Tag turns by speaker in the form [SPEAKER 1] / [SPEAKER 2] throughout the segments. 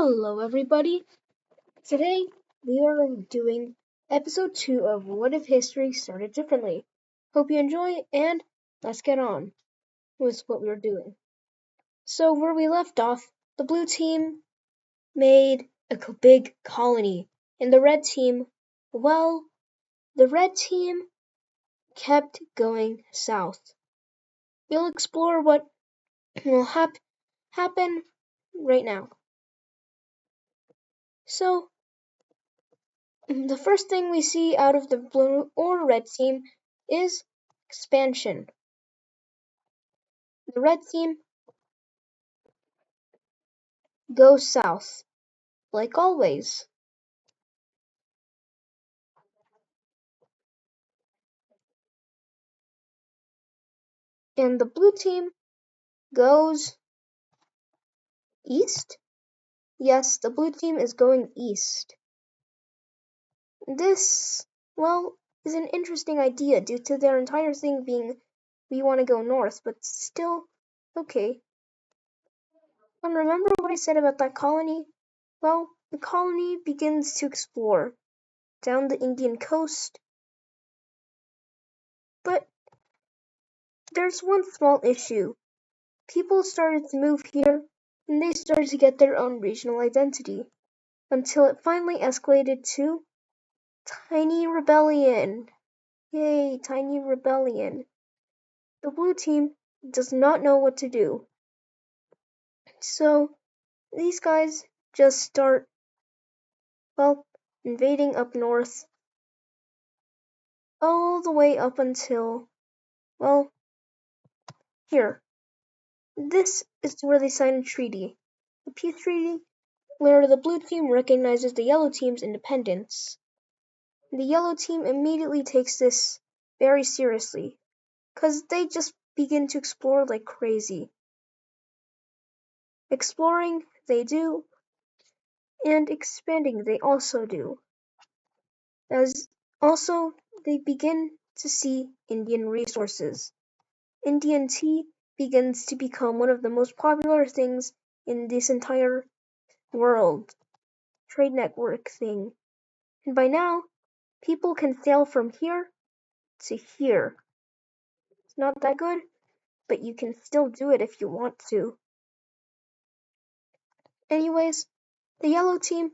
[SPEAKER 1] Hello, everybody. Today we are doing episode 2 of What If History Started Differently. Hope you enjoy, and let's get on with what we were doing. So, where we left off, the blue team made a big colony, and the red team, the red team kept going south. We'll explore what will happen right now. So, the first thing we see out of the blue or red team is expansion. The red team goes south, like always. And the blue team goes east? Yes, the blue team is going east. This, is an interesting idea due to their entire thing being we want to go north, but still, okay. And remember what I said about that colony? Well, the colony begins to explore down the Indian coast, but there's one small issue. People started to move here, and they started to get their own regional identity, until it finally escalated to Tiny Rebellion. Yay, Tiny Rebellion. The blue team does not know what to do. So, these guys just start, invading up north, all the way up until, here. This is where they sign a treaty. A peace treaty where the blue team recognizes the yellow team's independence. The yellow team immediately takes this very seriously, 'cause they just begin to explore like crazy. Exploring they do, and expanding they also do. As also they begin to see Indian resources. Indian tea begins to become one of the most popular things in this entire world trade network thing. And by now, people can sail from here to here. It's not that good, but you can still do it if you want to. Anyways, the yellow team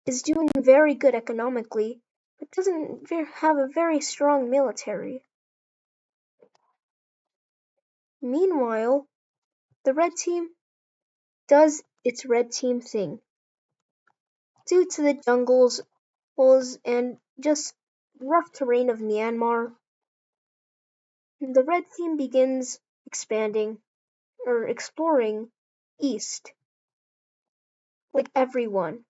[SPEAKER 1] is doing very good economically, but doesn't have a very strong military. Meanwhile, the red team does its red team thing. Due to the jungles and just rough terrain of Myanmar, the red team begins exploring east, like everyone.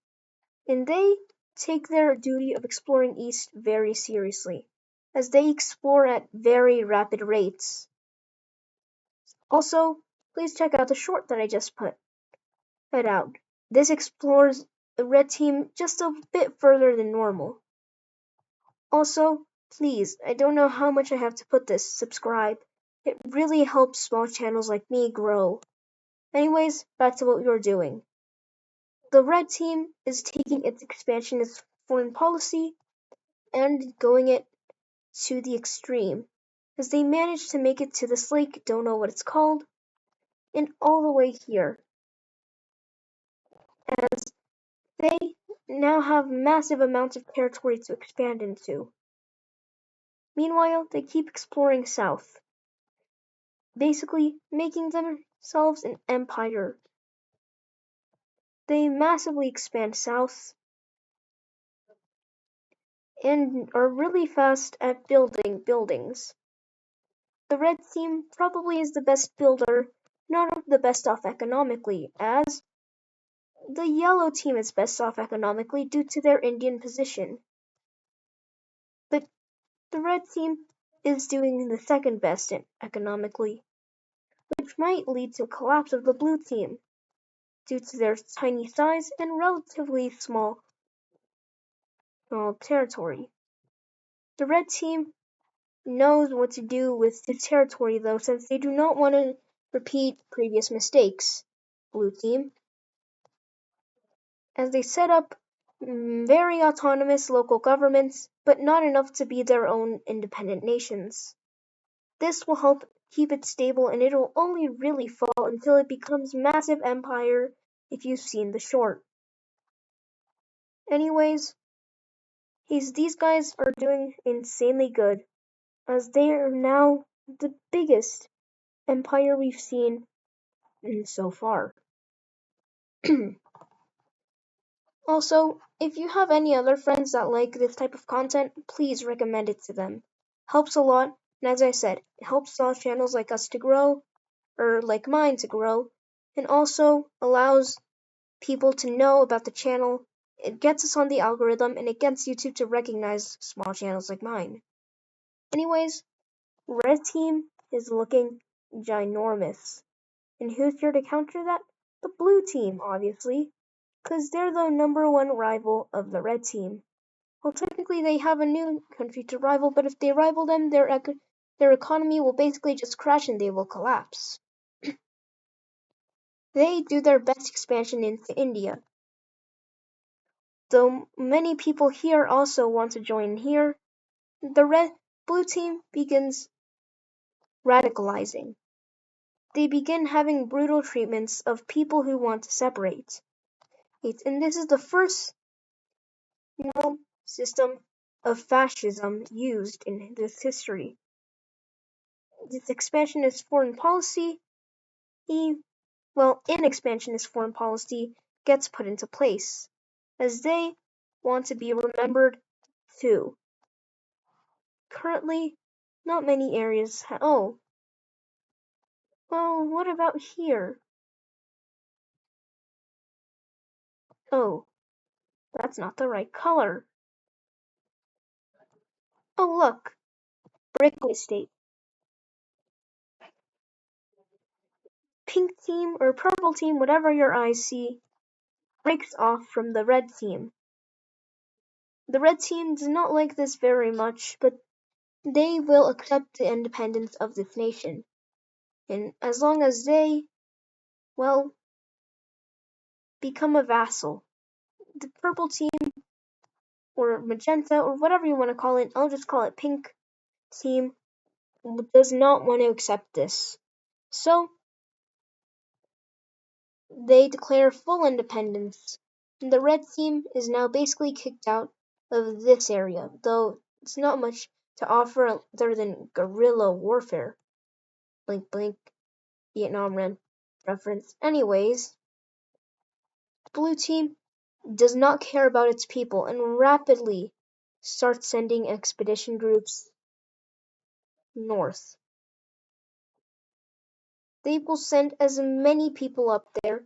[SPEAKER 1] And they take their duty of exploring east very seriously, as they explore at very rapid rates. Also, please check out the short that I just put out. This explores the red team just a bit further than normal. Also, please, I don't know how much I have to put this, subscribe. It really helps small channels like me grow. Anyways, back to what we were doing. The red team is taking its expansionist foreign policy and going it to the extreme, as they managed to make it to this lake, don't know what it's called, and all the way here, as they now have massive amounts of territory to expand into. Meanwhile, they keep exploring south, basically making themselves an empire. They massively expand south and are really fast at building buildings. The red team probably is the best builder, not the best off economically, as the yellow team is best off economically due to their Indian position. But the red team is doing the second best economically, which might lead to a collapse of the blue team due to their tiny size and relatively small territory. The red team knows what to do with the territory though, since they do not want to repeat previous mistakes. Blue team. as they set up very autonomous local governments, but not enough to be their own independent nations. This will help keep it stable, and it'll only really fall until it becomes massive empire if you've seen the short. Anyways, these guys are doing insanely good, as they are now the biggest empire we've seen so far. Also, if you have any other friends that like this type of content, please recommend it to them. Helps a lot, and as I said, it helps small channels like us to grow, or like mine to grow, and also allows people to know about the channel. It gets us on the algorithm, and it gets YouTube to recognize small channels like mine. Anyways, Red Team is looking ginormous. And who's here to counter that? The Blue Team, obviously, because they're the number one rival of the Red Team. Well, technically they have a new country to rival, but if they rival them, their economy will basically just crash and they will collapse. They do their best expansion into India. Though many people here also want to join here, the Blue Team begins radicalizing. They begin having brutal treatments of people who want to separate. And this is the first system of fascism used in this history. This expansionist foreign policy, inexpansionist foreign policy gets put into place, as they want to be remembered too. Currently, not many areas what about here? Oh, that's not the right color. Oh, look, brick estate. Pink team or purple team, whatever your eyes see, breaks off from the red team. The red team does not like this very much, but they will accept the independence of this nation. And as long as they, become a vassal. The purple team, or magenta, or whatever you want to call it, I'll just call it pink team, does not want to accept this. So, they declare full independence. And the red team is now basically kicked out of this area, though it's not much to offer other than guerrilla warfare. Blink, blink, Vietnam reference. Anyways, Blue Team does not care about its people and rapidly starts sending expedition groups north. They will send as many people up there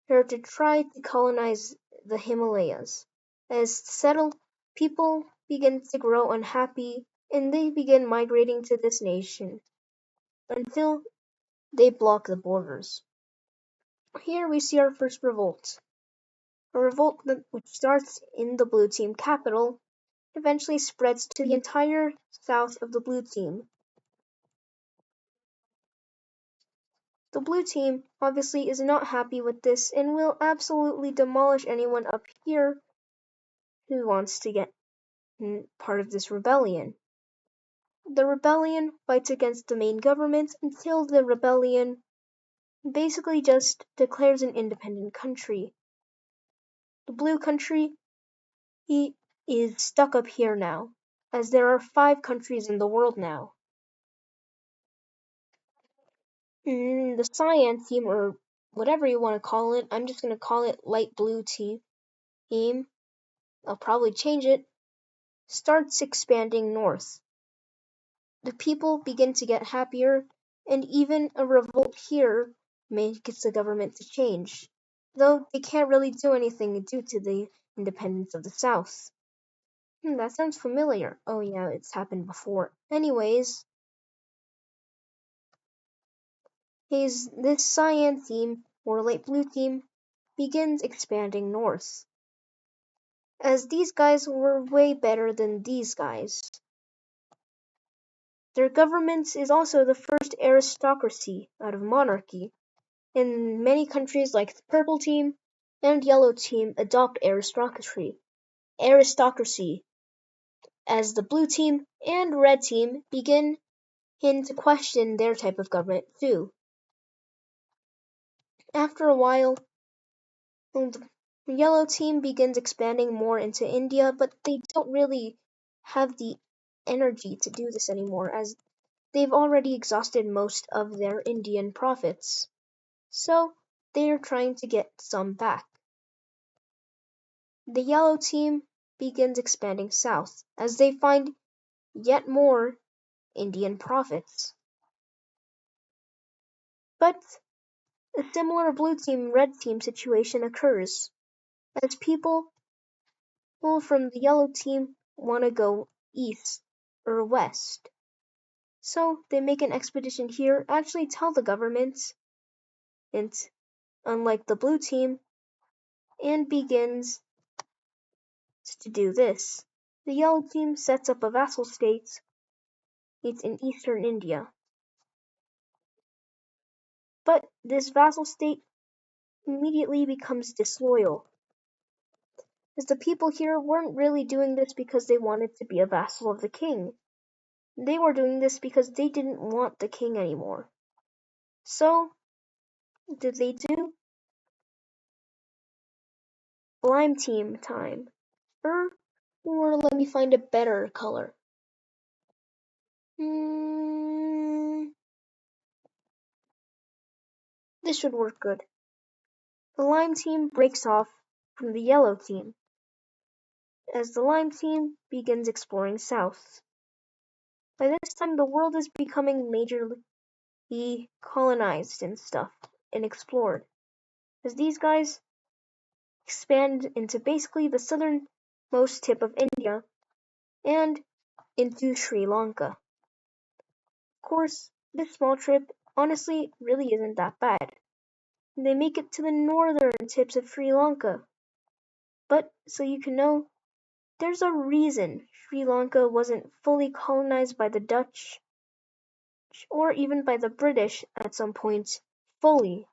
[SPEAKER 1] to try to colonize the Himalayas. As settled people begin to grow unhappy and they begin migrating to this nation until they block the borders. Here we see our first revolt. A revolt which starts in the Blue Team capital eventually spreads to the entire south of the Blue Team. The Blue Team obviously is not happy with this and will absolutely demolish anyone up here who wants to get part of this rebellion. The rebellion fights against the main government until the rebellion basically just declares an independent country. The Blue country is stuck up here now, as there are 5 countries in the world now. The Cyan team, or whatever you want to call it, I'm just going to call it Light Blue team. I'll probably change it. Starts expanding north. The people begin to get happier, and even a revolt here makes the government to change, though they can't really do anything due to the independence of the South. That sounds familiar. Oh yeah, it's happened before. Anyways, this Cyan team, or Light Blue team, begins expanding north. As these guys were way better than these guys. Their government is also the first aristocracy out of monarchy. In many countries like the Purple Team, and yellow team adopt aristocracy as the blue team and red team begin to question their type of government too. After a while, the yellow team begins expanding more into India, but they don't really have the energy to do this anymore as they've already exhausted most of their Indian profits. So they are trying to get some back. The yellow team begins expanding south as they find yet more Indian profits. But a similar blue team red team situation occurs as people from the yellow team want to go east or west. So they make an expedition here, actually tell the government, and unlike the blue team, and begins to do this. The yellow team sets up a vassal state. It's in eastern India. But this vassal state immediately becomes disloyal, as the people here weren't really doing this because they wanted to be a vassal of the king. They were doing this because they didn't want the king anymore. So, what did they do? Lime team time. Or let me find a better color. This should work good. The lime team breaks off from the yellow team as the lime team begins exploring south. By this time, the world is becoming majorly colonized and stuff and explored, as these guys expand into basically the southernmost tip of India and into Sri Lanka. Of course, this small trip honestly really isn't that bad. They make it to the northern tips of Sri Lanka. But so you can know, there's a reason Sri Lanka wasn't fully colonized by the Dutch or even by the British at some point fully.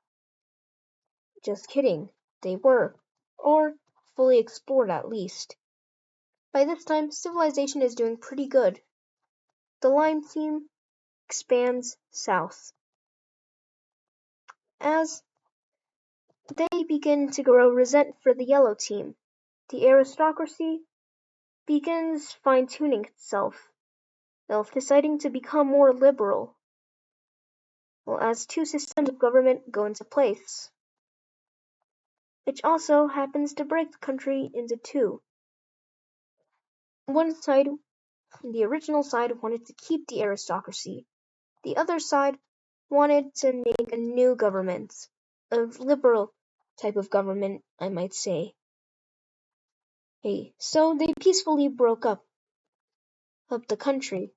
[SPEAKER 1] Just kidding, they were, or fully explored at least. By this time, civilization is doing pretty good. The Lime team expands south. As they begin to grow resent for the Yellow team, the aristocracy begins fine-tuning itself, deciding to become more liberal, as two systems of government go into place, which also happens to break the country into two. One side, the original side, wanted to keep the aristocracy. The other side wanted to make a new government, a liberal type of government, I might say. So they peacefully broke up the country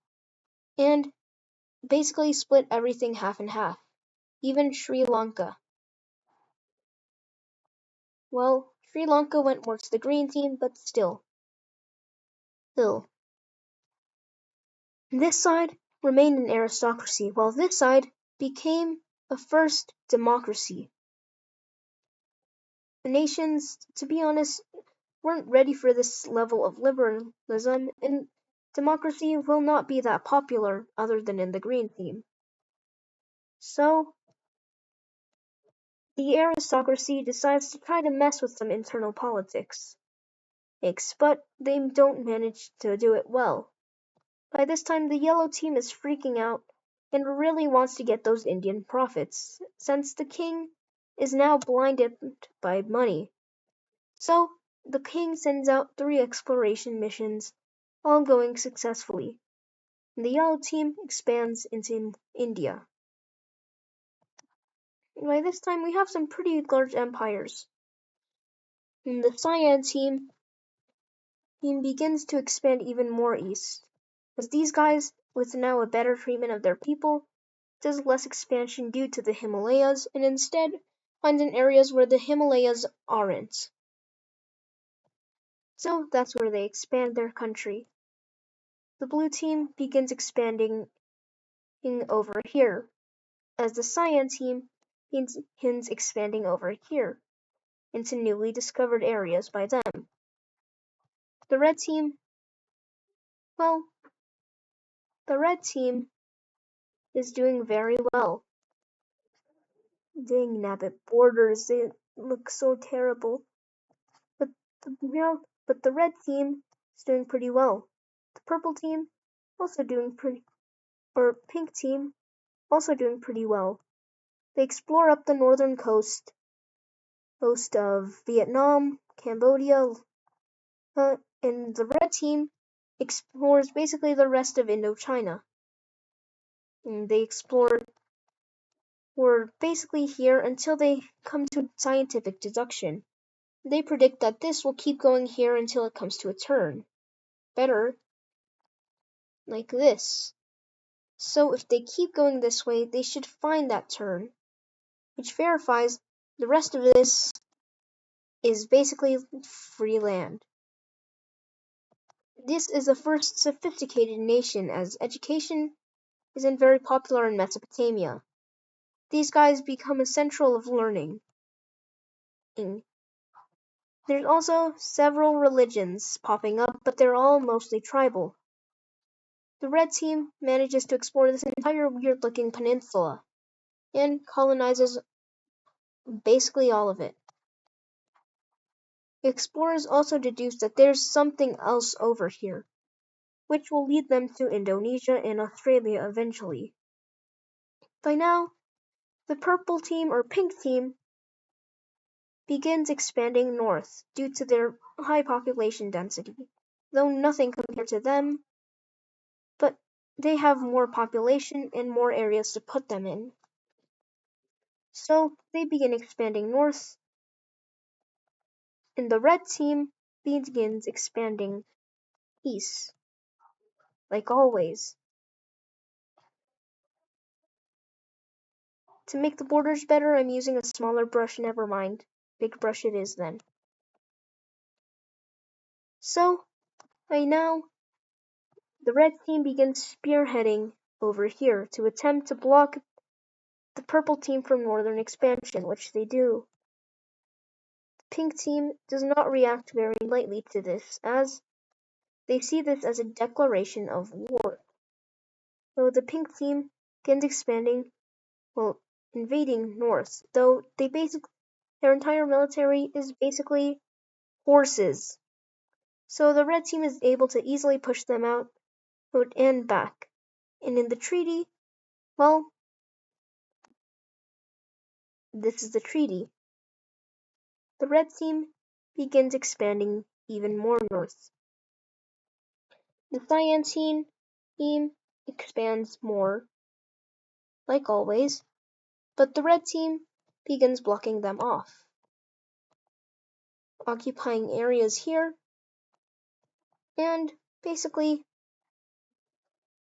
[SPEAKER 1] and basically split everything half and half, even Sri Lanka. Well, Sri Lanka went more to the green team, but still. This side remained an aristocracy, while this side became a first democracy. The nations, to be honest, weren't ready for this level of liberalism, and democracy will not be that popular other than in the green team. So, the aristocracy decides to try to mess with some internal politics, but they don't manage to do it well. By this time, the yellow team is freaking out and really wants to get those Indian profits, since the king is now blinded by money. So, the king sends out 3 exploration missions, all going successfully, and the yellow team expands into India. By this time, we have some pretty large empires. And the cyan team begins to expand even more east, as these guys, with now a better treatment of their people, does less expansion due to the Himalayas and instead finds in areas where the Himalayas aren't. So that's where they expand their country. The blue team begins expanding over here, as the cyan team begins expanding over here. into newly discovered areas by them. The red team, well, the red team is doing very well. Dang nabbit borders, they look so terrible. But the red team is doing pretty well. The purple team also doing pretty, or pink team also doing pretty well. They explore up the northern coast of Vietnam, Cambodia, and the red team explores basically the rest of Indochina. And they explore were basically here until they come to scientific deduction. They predict that this will keep going here until it comes to a turn. Better, like this. So if they keep going this way, they should find that turn, which verifies the rest of this is basically free land. This is the first sophisticated nation, as education isn't very popular in Mesopotamia. These guys become a central of learning. There's also several religions popping up, but they're all mostly tribal. The red team manages to explore this entire weird-looking peninsula and colonizes basically all of it. Explorers also deduce that there's something else over here, which will lead them to Indonesia and Australia eventually. By now, the purple team or pink team begins expanding north due to their high population density, though nothing compared to them, but they have more population and more areas to put them in. So they begin expanding north, and the red team begins expanding east, like always. To make the borders better, I'm using a smaller brush, never mind. Big brush it is then. So, by now, the red team begins spearheading over here to attempt to block the purple team from northern expansion, which they do. The pink team does not react very lightly to this, as they see this as a declaration of war. So the pink team begins expanding, invading north, though their entire military is basically horses. So the red team is able to easily push them out and back. And in the treaty, well, this is the treaty. The red team begins expanding even more north. The cyan team expands more, like always, but the red team begins blocking them off, occupying areas here and basically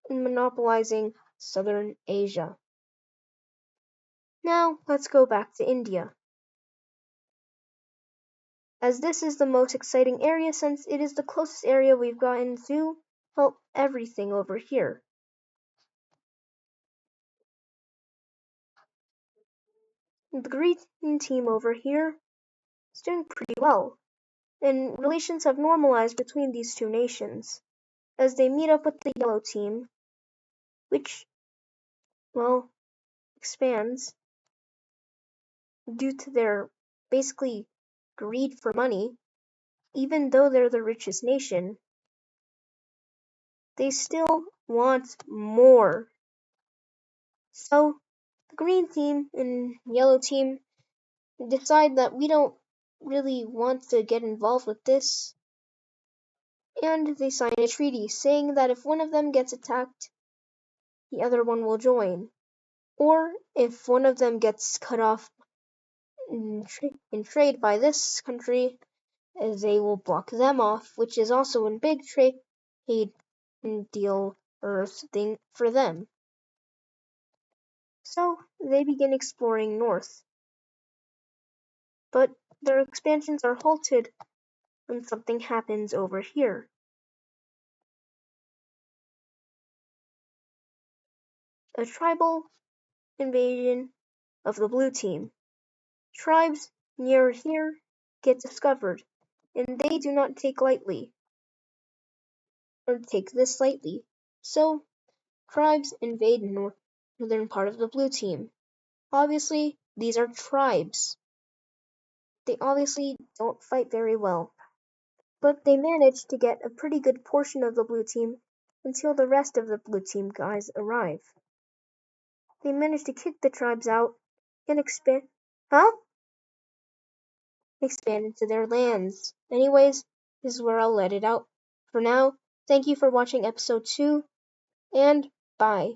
[SPEAKER 1] monopolizing southern Asia. Now let's go back to India, as this is the most exciting area since it is the closest area we've gotten to, well, everything over here. The green team over here is doing pretty well, and relations have normalized between these two nations, as they meet up with the yellow team, which, well, expands due to their basically greed for money. Even though they're the richest nation, they still want more. So the green team and yellow team decide that we don't really want to get involved with this, and they sign a treaty saying that if one of them gets attacked, the other one will join. Or if one of them gets cut off in trade by this country, they will block them off, which is also a big trade deal or thing for them. So they begin exploring north. But their expansions are halted when something happens over here. A tribal invasion of the blue team. Tribes near here get discovered, and they do not take this lightly. So, tribes invade northern part of the blue team. Obviously, these are tribes. They obviously don't fight very well, but they manage to get a pretty good portion of the blue team until the rest of the blue team guys arrive. They manage to kick the tribes out and huh? Expand into their lands. Anyways, this is where I'll let it out for now. Thank you for watching episode 2, and bye.